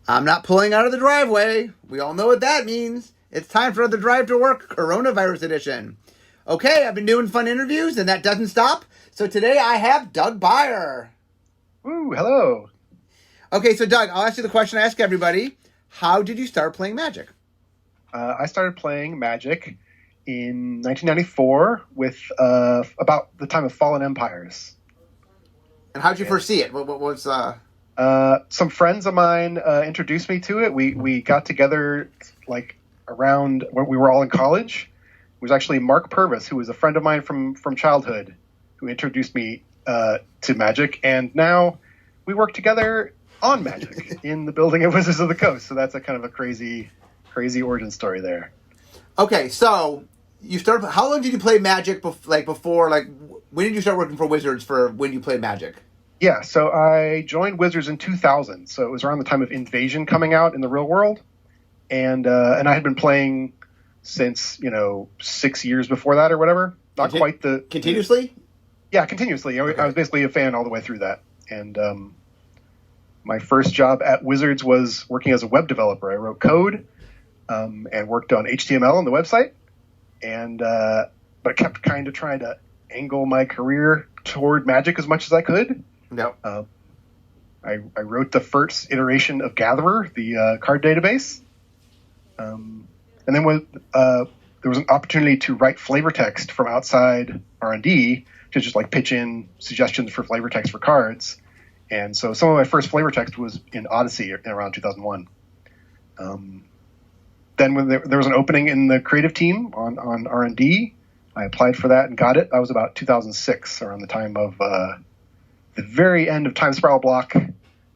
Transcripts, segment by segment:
I'm not pulling out of the driveway. We all know what that means. It's time for the Drive to Work Coronavirus Edition. Okay, I've been doing fun interviews, and that doesn't stop. So today I have Doug Beyer. Ooh, hello. Okay, so Doug, I'll ask you the question I ask everybody. How did you start playing Magic? I started playing Magic in 1994 with about the time of Fallen Empires. And how did you first see it? What was... Some friends of mine introduced me to it. We got together like around when we were all in college. It was actually Mark Purvis, who was a friend of mine from childhood, who introduced me to Magic. And now we work together on Magic in the building of Wizards of the Coast. So that's a kind of a crazy origin story there. Okay, so you started. How long did you play Magic before? When did you start working for Wizards for when you played Magic? Yeah, so I joined Wizards in 2000. So it was around the time of Invasion coming out in the real world, and I had been playing since 6 years before that or whatever. Not quite the continuously. Yeah, continuously. Okay. I was basically a fan all the way through that, and my first job at Wizards was working as a web developer. I wrote code and worked on HTML on the website, but kept kind of trying to angle my career toward Magic as much as I could. No. I wrote the first iteration of Gatherer, the card database, and then there was an opportunity to write flavor text from outside R&D to just pitch in suggestions for flavor text for cards. And so some of my first flavor text was in Odyssey around 2001. Then when there was an opening in the creative team on R&D, I applied for that and got it. That was about 2006, around the time of the very end of Time Spiral Block,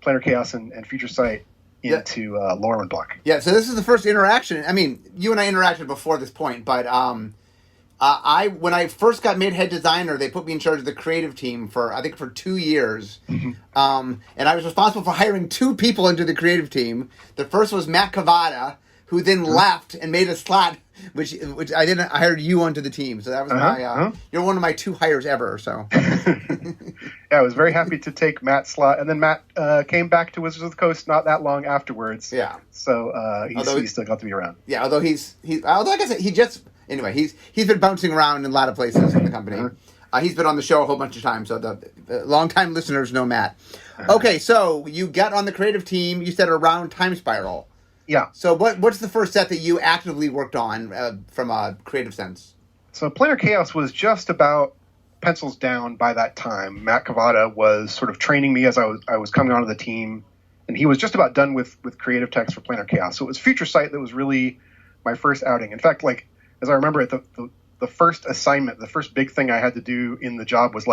Planar Chaos, and Future Sight into Lorwyn Block. Yeah, so this is the first interaction. I mean, you and I interacted before this point, but when I first got made head designer, they put me in charge of the creative team for 2 years. Mm-hmm. And I was responsible for hiring 2 people into the creative team. The first was Matt Cavada, who then left and made a slot, which I didn't. I hired you onto the team, so that was you're one of my 2 hires ever. So yeah, I was very happy to take Matt's slot, and then Matt came back to Wizards of the Coast not that long afterwards. Yeah, so he still got to be around. Yeah, although like I said, he's been bouncing around in a lot of places in the company. Uh-huh. He's been on the show a whole bunch of times, so the longtime listeners know Matt. Uh-huh. Okay, so you got on the creative team. You said around Time Spiral. Yeah. So what's the first set that you actively worked on from a creative sense? So Planar Chaos was just about pencils down by that time. Matt Cavada was sort of training me as I was coming onto the team, and he was just about done with creative text for Planar Chaos. So it was Future Sight that was really my first outing. In fact, as I remember it, the first assignment, the first big thing I had to do in the job was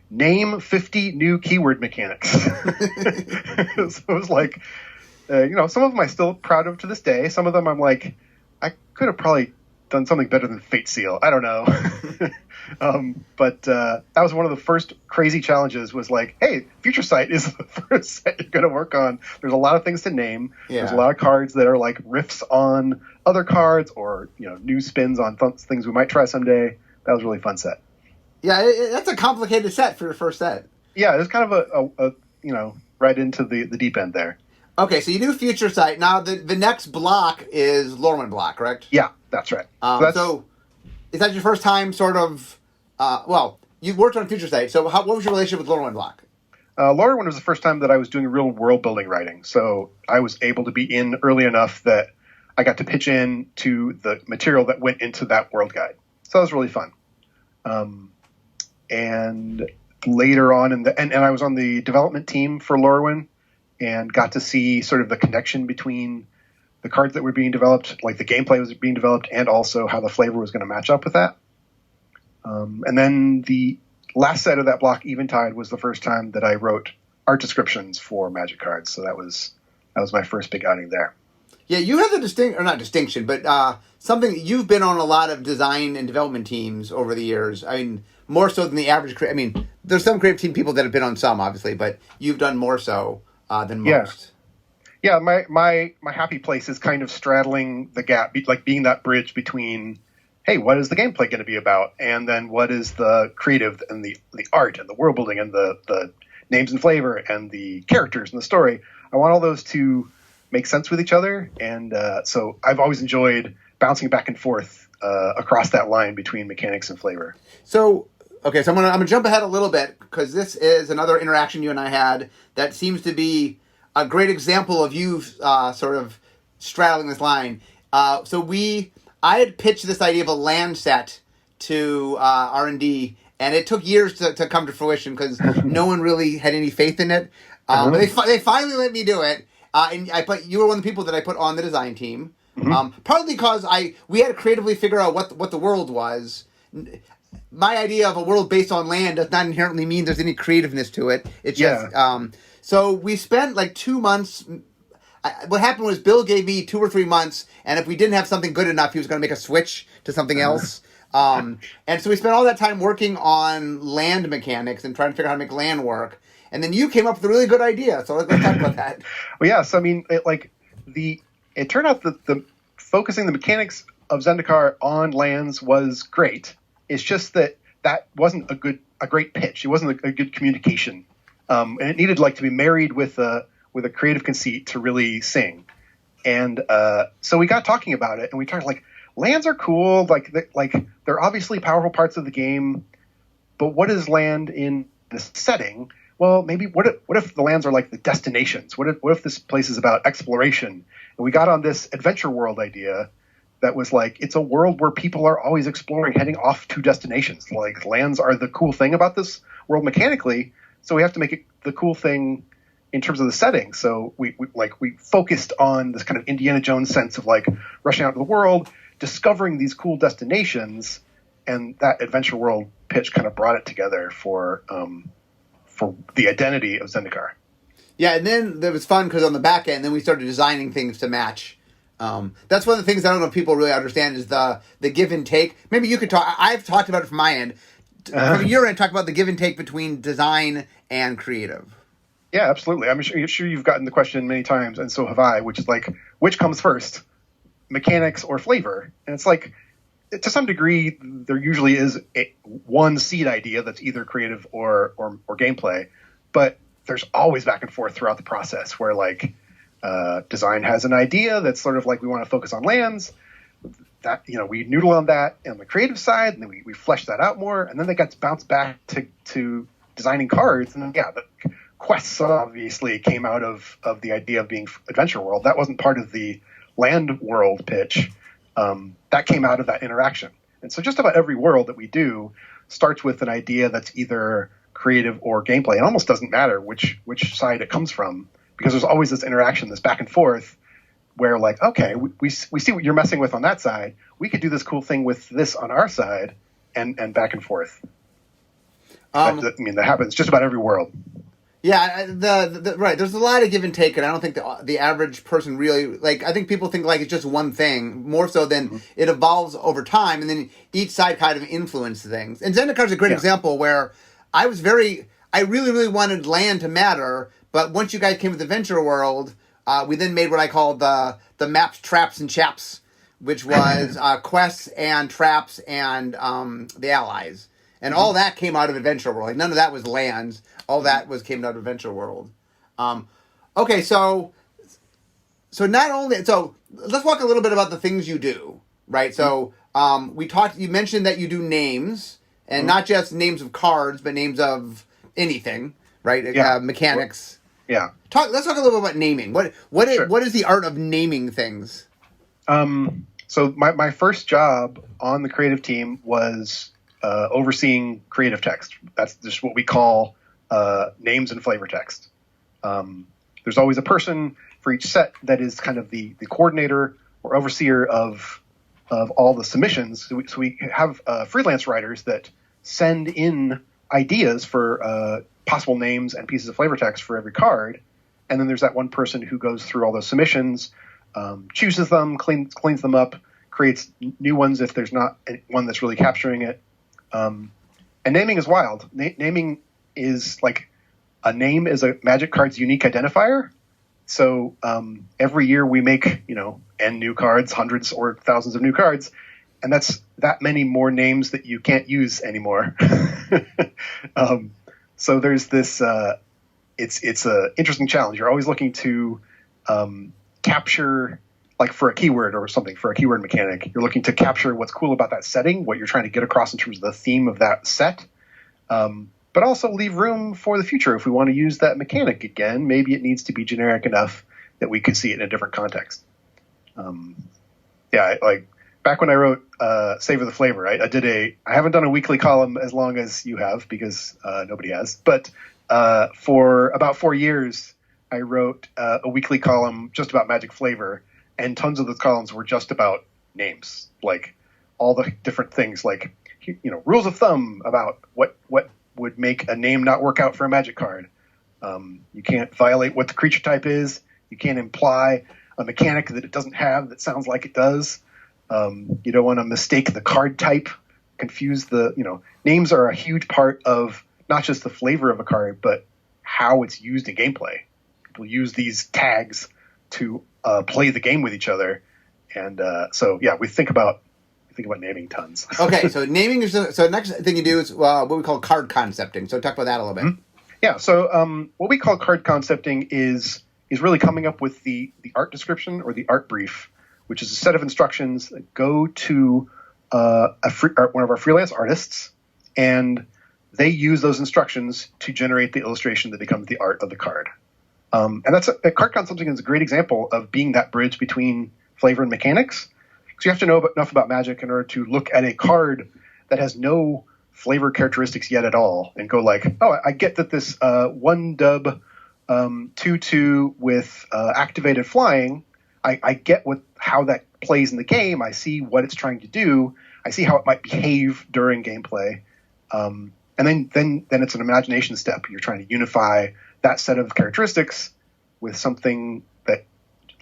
name 50 new keyword mechanics. So it was some of them I'm still proud of to this day. Some of them I'm I could have probably done something better than Fate Seal. I don't know. But that was one of the first crazy challenges was hey, Future Sight is the first set you're going to work on. There's a lot of things to name. Yeah. There's a lot of cards that are riffs on other cards or, new spins on things we might try someday. That was a really fun set. Yeah, that's a complicated set for your first set. Yeah, it was kind of a right into the deep end there. Okay, so you do Future Sight. Now, the next block is Lorwyn Block, correct? Yeah, that's right. So is that your first time sort of... you worked on Future Sight, so what was your relationship with Lorwyn Block? Lorwyn was the first time that I was doing real world-building writing, so I was able to be in early enough that I got to pitch in to the material that went into that world guide. So that was really fun. And later on, and I was on the development team for Lorwyn, and got to see sort of the connection between the cards that were being developed, the gameplay was being developed, and also how the flavor was going to match up with that. And then the last set of that block, Eventide, was the first time that I wrote art descriptions for Magic cards. So that was my first big outing there. Yeah, you have not distinction, but something you've been on a lot of design and development teams over the years. I mean, more so than the average. I mean, there's some creative team people that have been on some, obviously, but you've done more so than most. Yeah, my happy place is kind of straddling the gap, being that bridge between, hey, what is the gameplay going to be about, and then what is the creative and the art and the world building and the names and flavor and the characters and the story. I want all those to make sense with each other. And so I've always enjoyed bouncing back and forth across that line between mechanics and flavor. So, okay, so I'm gonna jump ahead a little bit because this is another interaction you and I had that seems to be a great example of you sort of straddling this line. I had pitched this idea of a land set to R&D, and it took years to come to fruition because no one really had any faith in it. But they finally let me do it, and you were one of the people that I put on the design team. Partly because we had to creatively figure out what the world was. My idea of a world based on land does not inherently mean there's any creativeness to it. It's just so we spent like 2 months. What happened was Bill gave me 2 or 3 months, and if we didn't have something good enough, he was going to make a switch to something else. And so we spent all that time working on land mechanics and trying to figure out how to make land work. And then you came up with a really good idea. So let's talk about that. Well, yeah. So I mean, it turned out that the focusing the mechanics of Zendikar on lands was great. It's just that wasn't a great pitch. It wasn't a good communication, and it needed to be married with a creative conceit to really sing. And so we got talking about it, and we tried lands are cool. They're obviously powerful parts of the game, but what is land in the setting? Well, maybe what if the lands are like the destinations? What if this place is about exploration? And we got on this adventure world idea that was it's a world where people are always exploring, heading off to destinations. Lands are the cool thing about this world mechanically, so we have to make it the cool thing in terms of the setting. So we focused on this kind of Indiana Jones sense of rushing out to the world, discovering these cool destinations, and that adventure world pitch kind of brought it together for the identity of Zendikar. Yeah, and then it was fun because on the back end, then we started designing things to match. That's one of the things I don't know if people really understand is the give and take. Maybe you could talk. I've talked about it from my end. From your end, talk about the give and take between design and creative. Yeah, absolutely. I'm sure you've gotten the question many times, and so have I, which is which comes first, mechanics or flavor? And it's to some degree, there usually is one seed idea that's either creative or gameplay, but there's always back and forth throughout the process where design has an idea that's sort of we want to focus on lands. That we noodle on that on the creative side, and then we flesh that out more, and then they got bounced back to designing cards, and then the quests obviously came out of the idea of being adventure world. That wasn't part of the land world pitch. That came out of that interaction. And so just about every world that we do starts with an idea that's either creative or gameplay. It almost doesn't matter which side it comes from, because there's always this interaction, this back and forth, where okay, we see what you're messing with on that side. We could do this cool thing with this on our side, and back and forth. That happens just about every world. Yeah, right. There's a lot of give and take, and I don't think the average person really I think people think it's just one thing more so than it evolves over time, and then each side kind of influences things. And Zendikar's a great example where I really, really wanted land to matter, but once you guys came with Adventure World, we then made what I called the maps, traps, and chaps, which was quests and traps and the allies. And all that came out of Adventure World. None of that was lands. All that came out of Adventure World. Okay, so let's talk a little bit about the things you do, right? So you mentioned that you do names, and not just names of cards, but names of anything, right? Yeah. Mechanics. Yeah. Let's talk a little bit about naming. What is the art of naming things? So my first job on the creative team was overseeing creative text. That's just what we call names and flavor text. There's always a person for each set that is kind of the coordinator or overseer of all the submissions. So we have freelance writers that send in ideas for possible names and pieces of flavor text for every card. And then there's that one person who goes through all those submissions, chooses them, cleans them up, creates new ones if there's not one that's really capturing it. And naming is wild. Naming is a name is a Magic card's unique identifier. So every year we make, N new cards, hundreds or thousands of new cards, and that's that many more names that you can't use anymore. So there's this, it's an interesting challenge. You're always looking to capture, like for a keyword or something, for a keyword mechanic, you're looking to capture what's cool about that setting, what you're trying to get across in terms of the theme of that set. But also leave room for the future. If we want to use that mechanic again, maybe it needs to be generic enough that we could see it in a different context. Like back when I wrote Savor the Flavor, I haven't done a weekly column as long as you have because nobody has. But for about 4 years, I wrote a weekly column just about magic flavor, and tons of those columns were just about names, like all the different things, like rules of thumb about what would make a name not work out for a magic card. You can't violate what the creature type is. You can't imply a mechanic that it doesn't have that sounds like it does. You don't want to mistake the card type, confuse names are a huge part of not just the flavor of a card, but how it's used in gameplay. People use these tags to play the game with each other. And we think about naming tons. Okay, so naming is so next thing you do is what we call card concepting. So talk about that a little bit. Mm-hmm. Yeah, so what we call card concepting is really coming up with the art description or the art brief, which is a set of instructions that go to one of our freelance artists, and they use those instructions to generate the illustration that becomes the art of the card. And card concepting is a great example of being that bridge between flavor and mechanics. So you have to know enough about Magic in order to look at a card that has no flavor characteristics yet at all and go like, oh, I get that this 1-dub 2/2 with activated flying, I get how that plays in the game. I see what it's trying to do. I see how it might behave during gameplay. And then it's an imagination step. You're trying to unify that set of characteristics with something that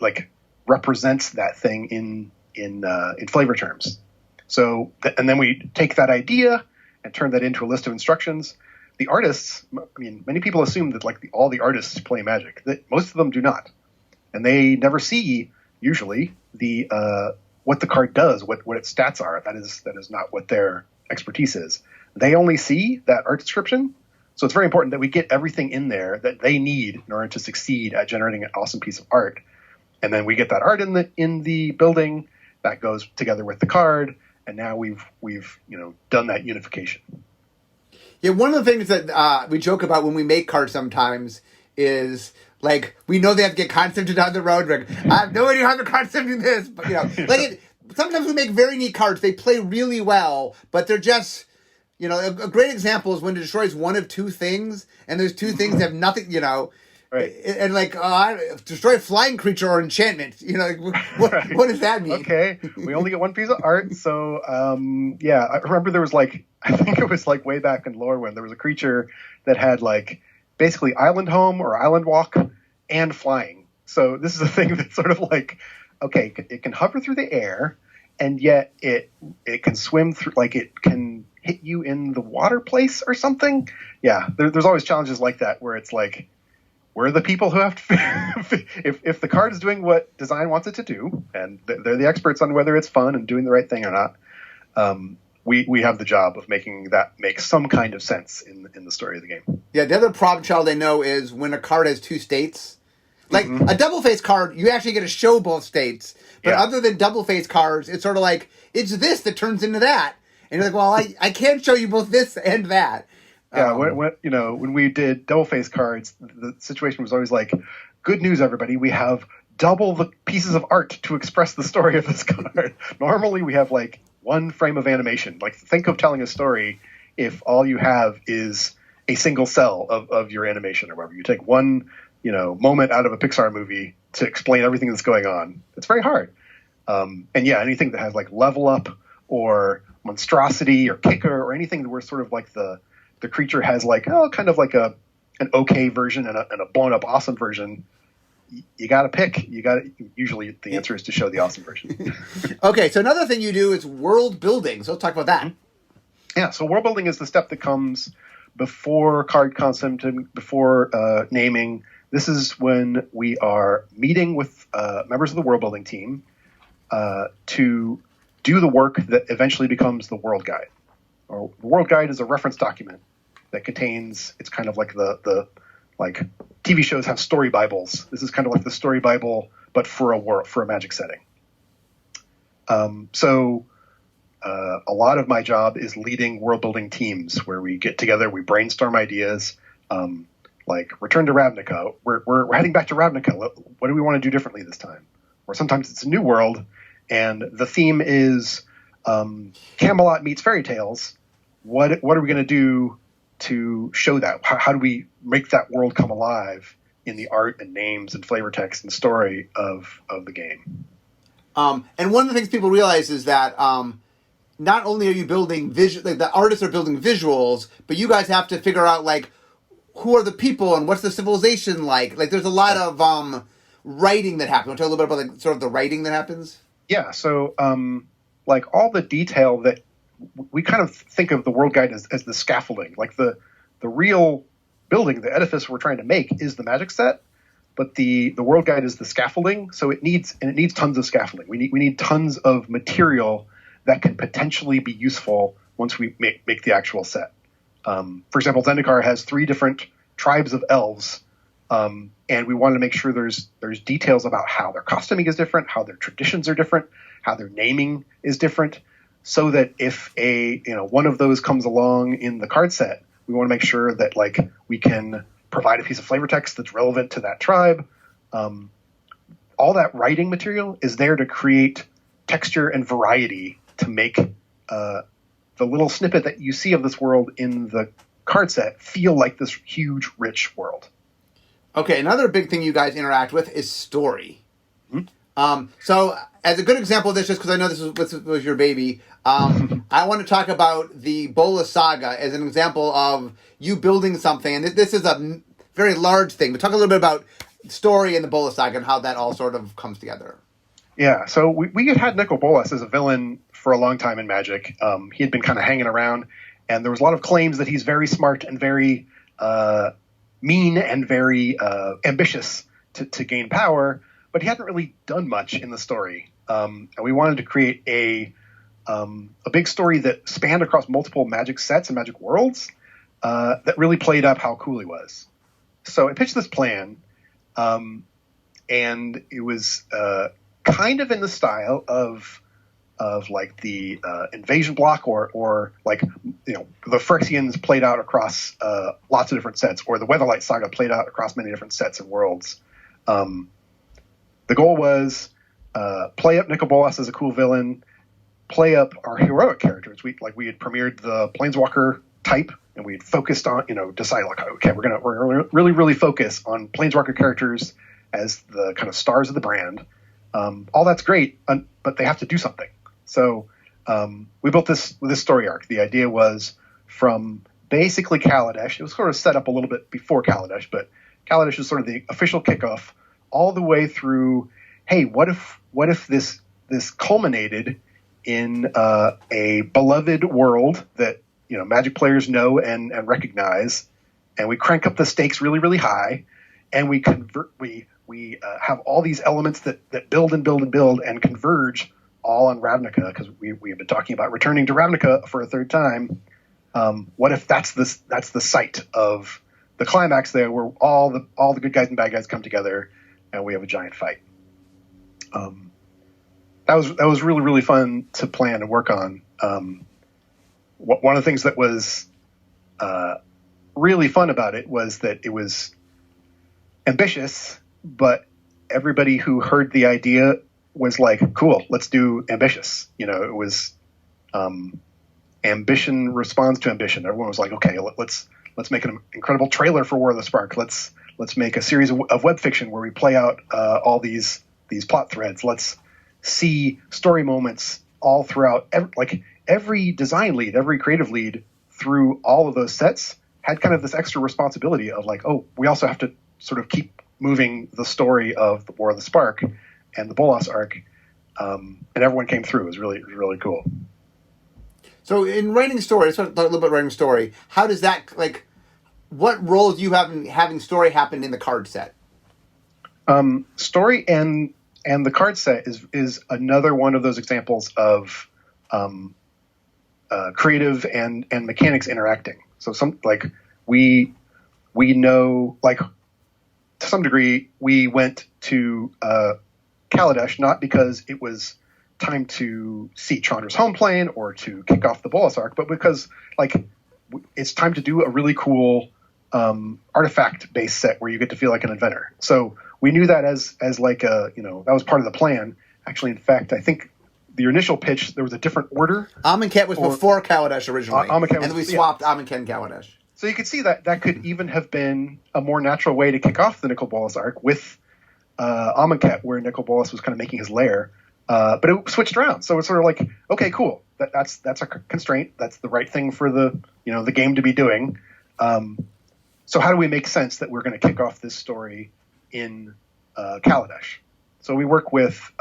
like represents that thing in flavor terms. So, and then we take that idea and turn that into a list of instructions. The artists, many people assume that all the artists play Magic. That most of them do not, and they never see usually what the card does, what its stats are. That is not what their expertise is. They only see that art description. So it's very important that we get everything in there that they need in order to succeed at generating an awesome piece of art. And then we get that art in the building that goes together with the card, and now we've done that unification. Yeah, one of the things that we joke about when we make cards sometimes is like we know they have to get concepted down the road. Like, I have no idea how they're concepting this, but sometimes we make very neat cards. They play really well, but they're just a great example is when it destroys one of two things, and those two things have nothing. Right. And destroy a flying creature or enchantment. What does that mean? Okay, we only get one piece of art. So, I remember there was I think it was way back in Lorwyn, there was a creature that had basically island home or island walk and flying. So this is a thing that's sort of okay, it can hover through the air, and yet it can swim through, it can hit you in the water place or something. Yeah, there's always challenges like that where it's we're the people who have to if the card is doing what design wants it to do, and they're the experts on whether it's fun and doing the right thing or not, we have the job of making that make some kind of sense in the story of the game. Yeah, the other problem child I know is when a card has two states. A double-face card, you actually get to show both states. But other than double-face cards, it's sort of it's this that turns into that. And you're well, I can't show you both this and that. Yeah, when we did double-face cards, the situation was always good news, everybody. We have double the pieces of art to express the story of this card. Normally, we have one frame of animation. Think of telling a story if all you have is a single cell of your animation or whatever. You take one, moment out of a Pixar movie to explain everything that's going on. It's very hard. Anything that has level up or monstrosity or kicker or anything where sort of the creature has an okay version and a blown up awesome version. You got to pick. Usually the answer is to show the awesome version. Okay, so another thing you do is world building. So let's talk about that. Yeah, so world building is the step that comes before card concept and before naming. This is when we are meeting with members of the world building team to do the work that eventually becomes the world guide. The world guide is a reference document that contains, it's kind of the TV shows have story Bibles. This is kind of like the story Bible, but for a Magic setting. So a lot of my job is leading world building teams where we get together, we brainstorm ideas, like return to Ravnica. We're heading back to Ravnica. What do we want to do differently this time? Or sometimes it's a new world, and the theme is Camelot meets fairy tales. What are we going to do to show that? How do we make that world come alive in the art and names and flavor text and story of the game? And one of the things people realize is that not only are you building the artists are building visuals, but you guys have to figure out like who are the people and what's the civilization like. Like there's a lot of writing that happens. Talk a little bit about like sort of the writing that happens. Yeah. So like all the detail that we kind of think of the world guide as the scaffolding, like the real building, the edifice we're trying to make is the Magic set. But the world guide is the scaffolding, so it needs tons of scaffolding. We need tons of material that can potentially be useful once we make the actual set. For example, Zendikar has 3 different tribes of elves, and we wanted to make sure there's details about how their costuming is different, how their traditions are different, how their naming is different, so that if one of those comes along in the card set, we want to make sure that like we can provide a piece of flavor text that's relevant to that tribe. All that writing material is there to create texture and variety to make the little snippet that you see of this world in the card set feel like this huge, rich world. Okay, another big thing you guys interact with is story. Mm-hmm. So as a good example of this, just because I know this was your baby, I want to talk about the Bola Saga as an example of you building something. And this is a very large thing, but talk a little bit about story in the Bola Saga and how that all sort of comes together. Yeah, so we had Nicol Bolas as a villain for a long time in Magic. He had been kind of hanging around, and there was a lot of claims that he's very smart and very mean and very ambitious to gain power, but he hadn't really done much in the story. And we wanted to create a big story that spanned across multiple Magic sets and Magic worlds that really played up how cool he was. So I pitched this plan, and it was kind of in the style of like the invasion block or like the Phyrexians played out across lots of different sets, or the Weatherlight Saga played out across many different sets and worlds. The goal was play up Nicol Bolas as a cool villain, play up our heroic characters. We had premiered the Planeswalker type, and we had focused on decide like, okay, we're gonna really focus on Planeswalker characters as the kind of stars of the brand. All that's great, but they have to do something. So we built this story arc. The idea was from basically Kaladesh. It was sort of set up a little bit before Kaladesh, but Kaladesh is sort of the official kickoff, all the way through. Hey, what if this culminated in a beloved world that Magic players know and recognize, and we crank up the stakes really, really high, and we convert. We have all these elements that build and build and build and converge all on Ravnica, because we have been talking about returning to Ravnica for a third time. What if that's the site of the climax there, where all the good guys and bad guys come together and we have a giant fight? That was really, really fun to plan and work on. One of the things that was really fun about it was that it was ambitious, but everybody who heard the idea was like, cool, let's do ambitious. It was ambition responds to ambition. Everyone was like, okay, let's make an incredible trailer for War of the Spark. Let's make a series of web fiction where we play out all these plot threads. Let's see story moments all throughout. Every design lead, every creative lead through all of those sets had kind of this extra responsibility of like, oh, we also have to sort of keep moving the story of the War of the Spark and the Bolas arc, and everyone came through. It was really cool. So in writing story, let's talk a little bit about writing story. How does that, like, what role do you have in having story happen in the card set? Story and the card set is another one of those examples of creative and mechanics interacting. So we know, like, to some degree, we went to Kaladesh not because it was time to see Chandra's home plane or to kick off the Bolas arc, but because it's time to do a really cool artifact-based set where you get to feel like an inventor. So we knew that as like that was part of the plan. Actually, in fact, I think the initial pitch, there was a different order. Amonkhet was before Kaladesh originally, and then we swapped Amonkhet and Kaladesh. So you could see that could even have been a more natural way to kick off the Nicol Bolas arc with Amonkhet, where Nicol Bolas was kind of making his lair. But it switched around. So it's sort of like, okay, cool. That's a constraint. That's the right thing for the game to be doing. So how do we make sense that we're going to kick off this story in Kaladesh? So we work with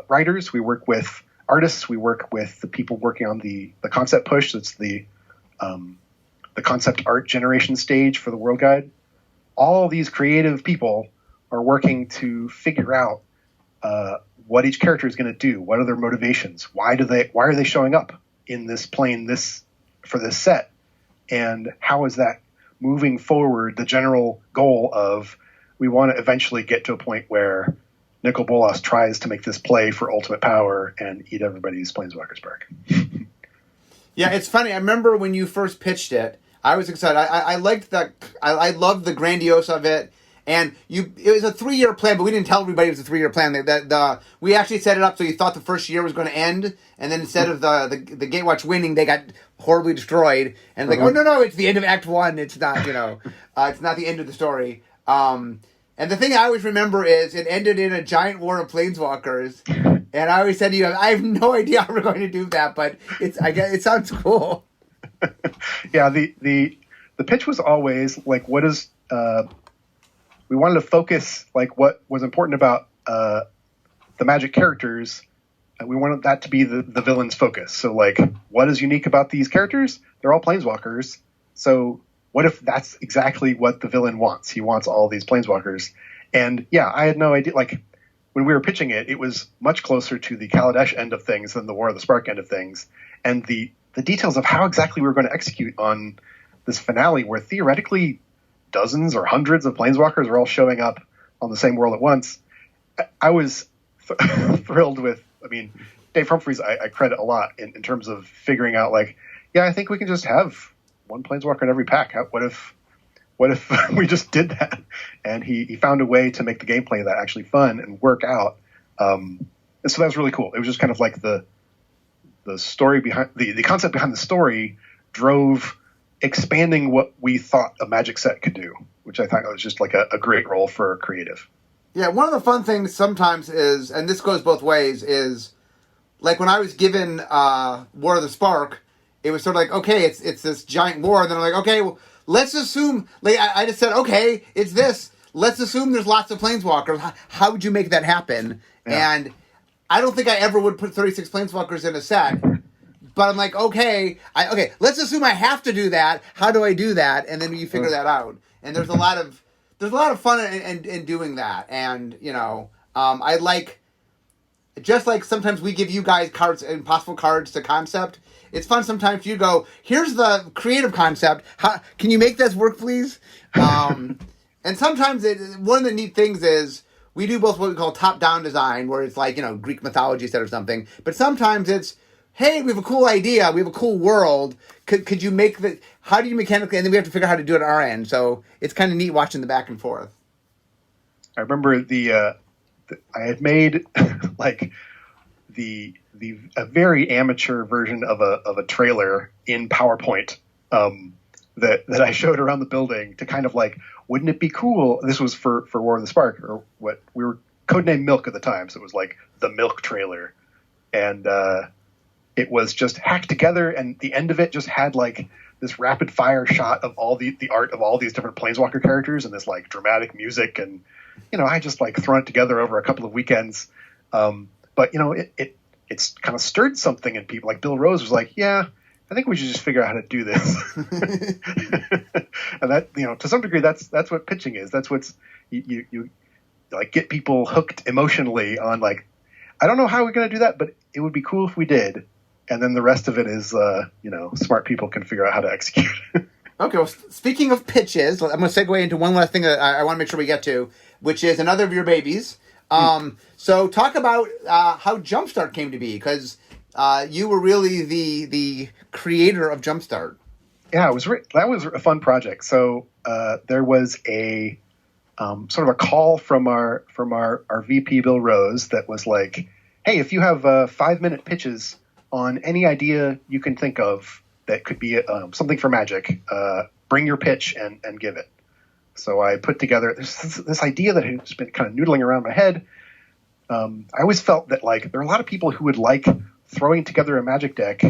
writers, we work with artists, we work with the people working on the concept push. That's the concept art generation stage for the World Guide. All these creative people are working to figure out what each character is going to do. What are their motivations? Why are they showing up in this plane for this set? And how is that moving forward the general goal of we want to eventually get to a point where Nicol Bolas tries to make this play for ultimate power and eat everybody's Planeswalker Spark. Yeah, it's funny. I remember when you first pitched it, I was excited. I liked that. I loved the grandiose of it. And it was a 3-year plan, but we didn't tell everybody it was a 3-year plan. We actually set it up so you thought the first year was going to end, and then instead of the Gatewatch winning, they got horribly destroyed. And like, oh no, it's the end of Act 1. It's not, it's not the end of the story. And the thing I always remember is it ended in a giant war of planeswalkers. And I always said to you, I have no idea how we're going to do that, but it sounds cool. Yeah, the pitch was always like, what is we wanted to focus like what was important about the Magic characters, and we wanted that to be the villain's focus. So like, what is unique about these characters? They're all planeswalkers. So what if that's exactly what the villain wants? He wants all these planeswalkers. And yeah, I had no idea. Like when we were pitching it, it was much closer to the Kaladesh end of things than the War of the Spark end of things. And the details of how exactly we were going to execute on this finale, where theoretically dozens or hundreds of planeswalkers are all showing up on the same world at once. I was thrilled with, Dave Humphries, I credit a lot in terms of figuring out like, yeah, I think we can just have one planeswalker in every pack. What if we just did that? And he found a way to make the gameplay of that actually fun and work out. And so that was really cool. It was just kind of like the story behind the concept behind the story drove expanding what we thought a Magic set could do, which I thought was just like a great role for creative. Yeah, one of the fun things sometimes is, and this goes both ways, is like when I was given War of the Spark, it was sort of like, okay, it's this giant war, and then I'm like, okay, well, let's assume, like I just said, okay, it's this. Let's assume there's lots of planeswalkers. How would you make that happen? Yeah. And I don't think I ever would put 36 planeswalkers in a set. But I'm like, okay, let's assume I have to do that. How do I do that? And then you figure that out. And there's a lot of fun in doing that. And I like, just like sometimes we give you guys cards, impossible cards to concept. It's fun sometimes you go, here's the creative concept. How can you make this work, please? And sometimes one of the neat things is we do both what we call top-down design, where it's like Greek mythology set or something. But sometimes it's, hey, we have a cool idea. We have a cool world. Could you make how do you mechanically, and then we have to figure out how to do it at our end. So it's kind of neat watching the back and forth. I remember I had made like a very amateur version of a trailer in PowerPoint that I showed around the building to kind of like, wouldn't it be cool? This was for War of the Spark, or what we were codenamed Milk at the time. So it was like the Milk trailer. And, it was just hacked together, and the end of it just had like this rapid fire shot of all the art of all these different Planeswalker characters and this like dramatic music. And, I just like thrown it together over a couple of weekends. But it's kind of stirred something in people. Like Bill Rose was like, yeah, I think we should just figure out how to do this. And that, to some degree, that's what pitching is. That's what's you like get people hooked emotionally on like, I don't know how we're going to do that, but it would be cool if we did. And then the rest of it is, smart people can figure out how to execute. Okay, well, speaking of pitches, I'm going to segue into one last thing that I want to make sure we get to. which is another of your babies. So talk about how Jumpstart came to be, because you were really the creator of Jumpstart. Yeah, that was a fun project. So there was a sort of a call from our VP Bill Rose that was like, hey, if you have 5-minute pitches on any idea you can think of that could be something for Magic, bring your pitch and give it. So I put together this idea that had just been kind of noodling around my head. I always felt that like there are a lot of people who would like throwing together a Magic deck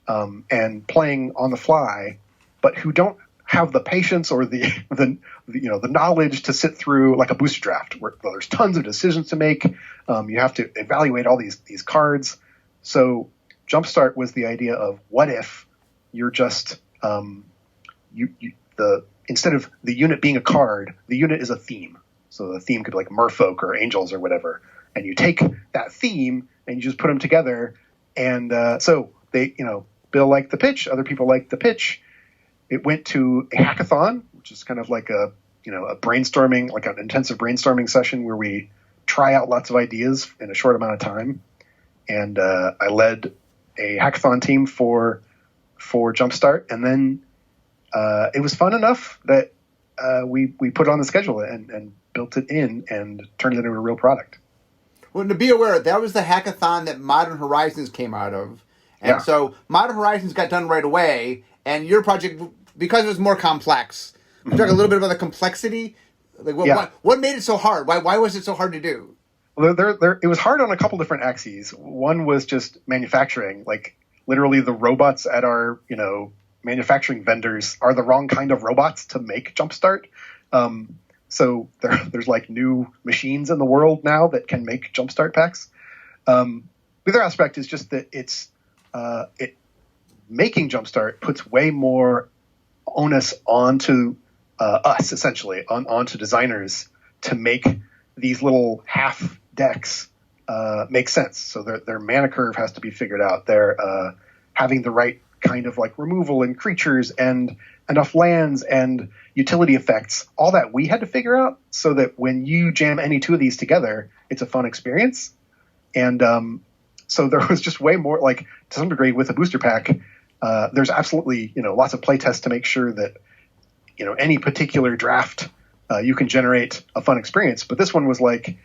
and playing on the fly, but who don't have the patience or the knowledge to sit through like a booster draft where there's tons of decisions to make. You have to evaluate all these cards. So Jumpstart was the idea of what if you're just instead of the unit being a card, the unit is a theme. So the theme could be like Merfolk or Angels or whatever, and you take that theme and you just put them together. And so they, Bill liked the pitch, other people liked the pitch. It went to a hackathon, which is kind of like a brainstorming, like an intensive brainstorming session where we try out lots of ideas in a short amount of time. And I led a hackathon team for Jumpstart, and then it was fun enough that we put it on the schedule and built it in and turned it into a real product. Well, to be aware, that was the hackathon that Modern Horizons came out of. And so Modern Horizons got done right away, and your project, because it was more complex, we talk a little bit about the complexity. Like, what made it so hard? Why was it so hard to do? Well, it was hard on a couple different axes. One was just manufacturing. Like, literally the robots at our, manufacturing vendors are the wrong kind of robots to make Jumpstart. So there's like new machines in the world now that can make Jumpstart packs. The other aspect is just that making Jumpstart puts way more onus onto us, essentially, onto designers to make these little half decks make sense. So their mana curve has to be figured out. They're having the right kind of like removal and creatures and enough lands and utility effects, all that we had to figure out so that when you jam any two of these together, it's a fun experience. And so there was just way more, like, to some degree with a booster pack, there's absolutely, lots of play tests to make sure that, any particular draft, you can generate a fun experience. But this one was like,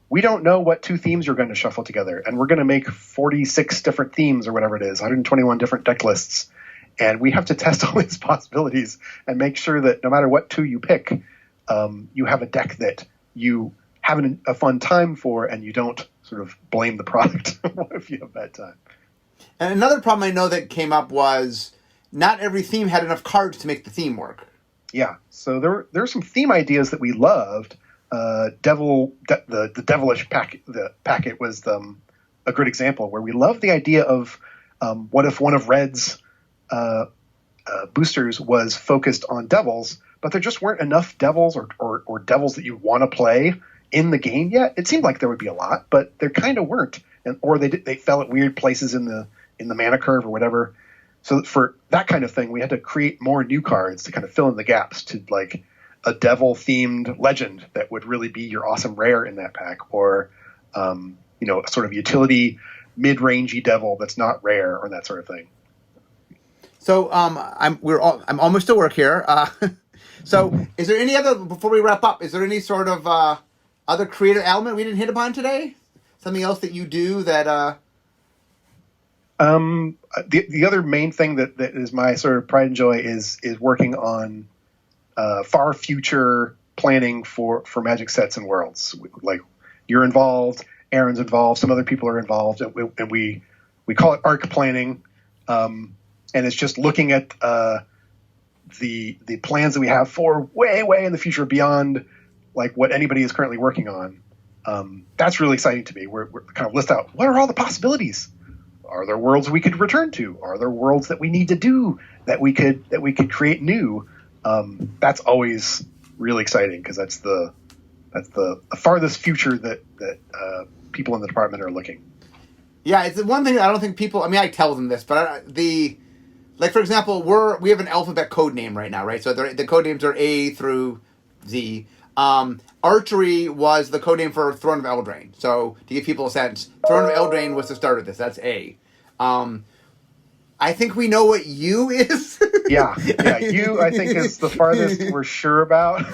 we don't know what two themes you're going to shuffle together, and we're going to make 46 different themes or whatever it is, 121 different deck lists. And we have to test all these possibilities and make sure that no matter what two you pick, you have a deck that you have a fun time for, and you don't sort of blame the product if you have a bad time. And another problem I know that came up was not every theme had enough cards to make the theme work. Yeah, so there are some theme ideas that we loved. The Devilish packet was a good example where we loved the idea of what if one of Red's boosters was focused on devils, but there just weren't enough devils or devils that you want to play in the game yet. It seemed like there would be a lot, but there kind of weren't, or they fell at weird places in the mana curve or whatever. So for that kind of thing, we had to create more new cards to kind of fill in the gaps to like a devil themed legend that would really be your awesome rare in that pack, or a sort of utility mid-rangey devil that's not rare or that sort of thing. So I'm almost to work here. So is there any other, before we wrap up, is there any sort of other creative element we didn't hit upon today? Something else that you do that? The other main thing that is my sort of pride and joy is working on far future planning for Magic sets and worlds. Like, you're involved, Aaron's involved, some other people are involved, and we call it arc planning. And it's just looking at the plans that we have for way in the future beyond like what anybody is currently working on. That's really exciting to me. We're kind of list out what are all the possibilities. Are there worlds we could return to? Are there worlds that we need to do that we could create new? That's always really exciting because that's the farthest future that people in the department are looking. Yeah, it's one thing I don't think people. I mean, I tell them this, but like for example, we have an alphabet code name right now, right? So the code names are A through Z. Archery was the code name for Throne of Eldraine. So to give people a sense, Throne of Eldraine was the start of this. That's A. I think we know what U is. Yeah. U, I think, is the farthest we're sure about.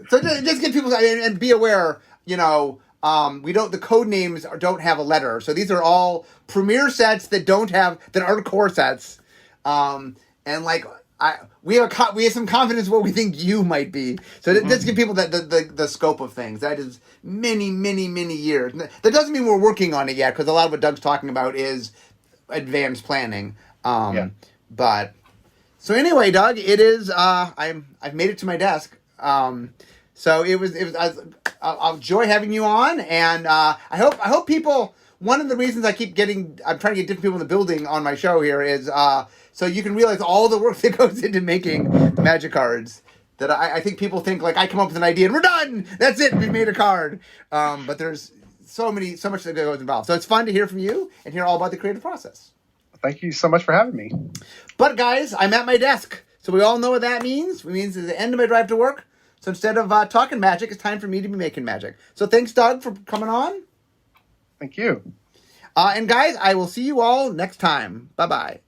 So just get people, and be aware, we don't, the code names don't have a letter. So these are all premier sets that aren't core sets. We have some confidence in what we think U might be. So just give people the scope of things. That is many, many, many years. That doesn't mean we're working on it yet, because a lot of what Doug's talking about is advanced planning. But so anyway, Doug, it is. I've made it to my desk. So it was a joy having you on, and I hope people. One of the reasons I'm trying to get different people in the building on my show here is so you can realize all the work that goes into making the Magic cards. That I think people think like I come up with an idea and we're done. That's it. We've made a card. But there's so much that goes involved. So it's fun to hear from you and hear all about the creative process. Thank you so much for having me. But guys, I'm at my desk. So we all know what that means. It means it's the end of my drive to work. So instead of talking magic, it's time for me to be making magic. So thanks, Doug, for coming on. Thank you. And guys, I will see you all next time. Bye-bye.